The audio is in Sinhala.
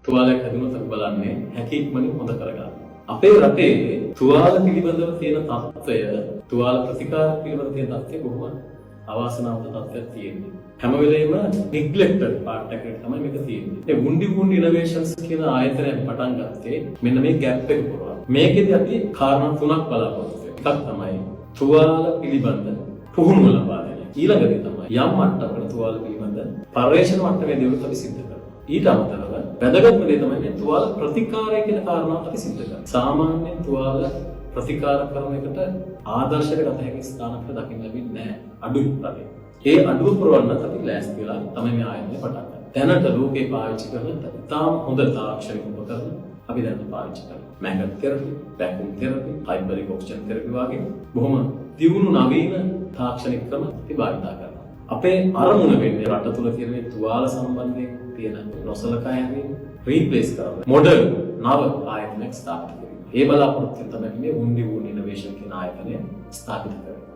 තුවාලයක් හැදුනොත් අපි බලන්නේ හැකි ඉක්මනින් හොද කරගන්න. අපේ රටේ තුවාල පිළිබඳව තියෙන තත්ත්වය, තුවාල ප්‍රතිකාර පිළිබඳව තියෙන තත්ත්වය බොහොම අවාසනාවන්ත තත්ත්වයක් තියෙනවා. හැම වෙලේම neglected part එකකට තමයි මේක තියෙන්නේ. ඒ Wundi Innovations කියන ආයතනයෙන් පටන් ගත්තේ මෙන්න මේ gap එක පුරවා. මේකෙදි අපි කාරණා තුනක් බලාපොරොත්තු වෙනවා. එකක් තමයි තුවාල පිළිබඳ පුහුණුව ලබා දෙන. ඊළඟට තමයි යම් මට්ටමකට තුවාල පිළිබඳ පරිශ්‍රණ මට්ටමේ දේවල් අපි සිද්ධ කරනවා. ඊට අමතරව වැදගත්ම දේ තමයි මේ තුවාල ප්‍රතිකාරය කියන කාරණාව අපි සිද්ධ කරනවා. සාමාන්‍යයෙන් තුවාල ප්‍රතිකාර කරන එකට ආදර්ශයට ගත හැකි ස්ථානකට දකින්න ලැබෙන්නේ නැහැ. අඩුයි රටේ. ඒ අඩුව පුරවන්නත් අපි ලෑස්ති වෙලා තමයි මේ ආයතනය පටන් ගන්නේ. දැනට ලෝකේ පාවිච්චි කරන ඉතාම හොඳ තාක්ෂණික උපකරණ අපි දැන් පාවිච්චි කරනවා. මැග්නට් තෙරපි, වැක්කියුම් තෙරපි, හයිපරික් ඔක්සිජන් තෙරපි වගේ බොහොම දියුණු නවීන තාක්ෂණික ක්‍රම අපි භාවිත කරනවා. අපේ අරමුණ වෙන්නේ රට තුල තියෙන මේ තුවාල සම්බන්ධයෙන් තියෙන නොසලකා හැරීම රීප්ලේස් කරන්න. මොඩර්න් නව ආයතනයක් ස්ථාපිත කිරීම. ඒ බලාපොරොත්තුවෙන් තමයි මේ Wundi Innovation කියන ආයතනය ස්ථාපිත කරන්නේ.